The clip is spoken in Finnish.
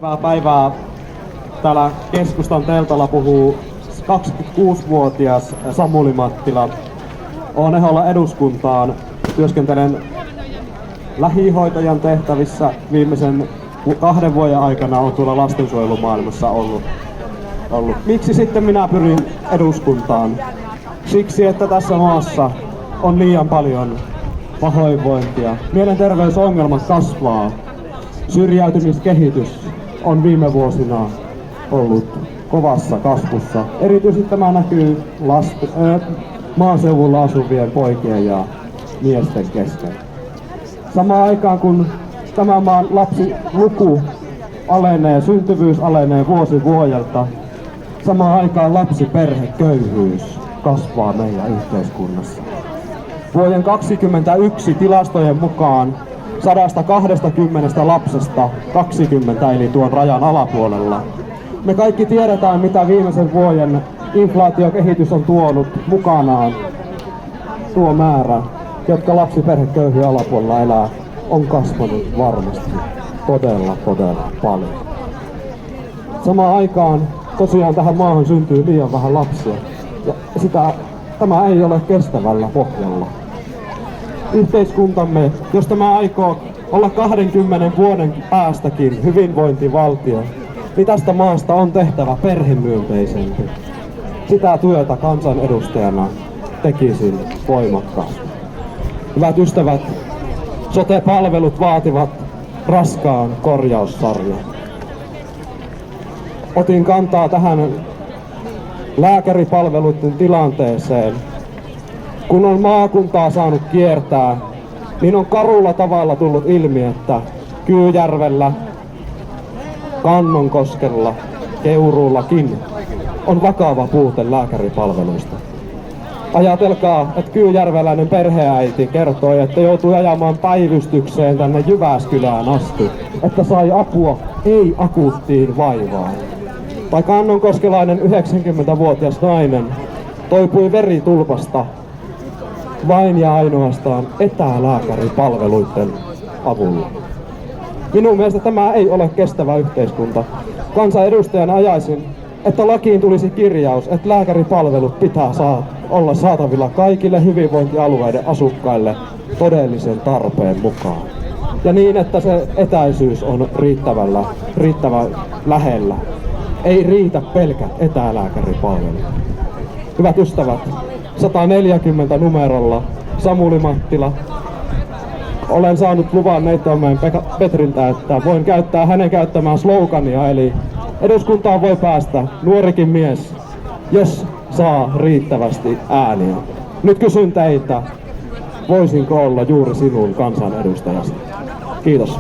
Hyvää päivää. Täällä keskustan teltalla puhuu 26-vuotias Samuli Mattila. Olen ehdolla eduskuntaan. Työskentelen lähihoitajan tehtävissä. Viimeisen 2 vuoden aikana on tuolla lastensuojelumaailmassa ollut. Miksi sitten minä pyrin eduskuntaan? Siksi, että tässä maassa on liian paljon pahoinvointia. Mielenterveysongelmat kasvaa. Syrjäytymiskehitys on viime vuosina ollut kovassa kasvussa. Erityisesti tämä näkyy maaseudulla asuvien poikien ja miesten kesken. Samaan aikaan kun tämän maan lapsiluku alenee, syntyvyys alenee vuosi vuodelta, samaan aikaan lapsiperheköyhyys kasvaa meidän yhteiskunnassa. Vuoden 2021 tilastojen mukaan 120 lapsesta 20 eli tuon rajan alapuolella. Me kaikki tiedetään, mitä viimeisen vuoden inflaatiokehitys on tuonut mukanaan. Tuo määrä, jotka lapsiperheköyhyyden alapuolella elää, on kasvanut varmasti todella paljon. Samaan aikaan tosiaan tähän maahan syntyy liian vähän lapsia. Ja tämä ei ole kestävällä pohjalla. Yhteiskuntamme, jos tämä aikoo olla 20 vuoden päästäkin hyvinvointivaltio, niin tästä maasta on tehtävä perhemyönteisempi. Sitä työtä kansanedustajana tekisin voimakkaasti. Hyvät ystävät, sote-palvelut vaativat raskaan korjaussarjan. Otin kantaa tähän lääkäripalveluiden tilanteeseen. Kun on maakuntaa saanut kiertää, niin on karulla tavalla tullut ilmi, että Kyyjärvellä, Kannonkoskella, Keuruullakin on vakava puute lääkäripalveluista. Ajatelkaa, että kyyjärveläinen perheäiti kertoi, että joutui ajamaan päivystykseen tänne Jyväskylään asti, että sai apua ei akuuttiin vaivaan. Tai kannonkoskelainen 90-vuotias nainen toipui veritulpasta vain ja ainoastaan etälääkäripalveluiden avulla. Minun mielestä tämä ei ole kestävä yhteiskunta. Kansanedustajana ajaisin, että lakiin tulisi kirjaus, että lääkäripalvelut pitää olla saatavilla kaikille hyvinvointialueiden asukkaille todellisen tarpeen mukaan. Ja niin, että se etäisyys on riittävän lähellä. Ei riitä pelkät etälääkäripalvelut. Hyvät ystävät, 140 numerolla Samuli Mattila. Olen saanut luvan Neittomäen Petriltä, että voin käyttää hänen käyttämään slogania, eli eduskuntaan voi päästä nuorikin mies, jos saa riittävästi ääniä. Nyt kysyn teiltä, voisinko olla juuri sinun kansanedustajasi? Kiitos.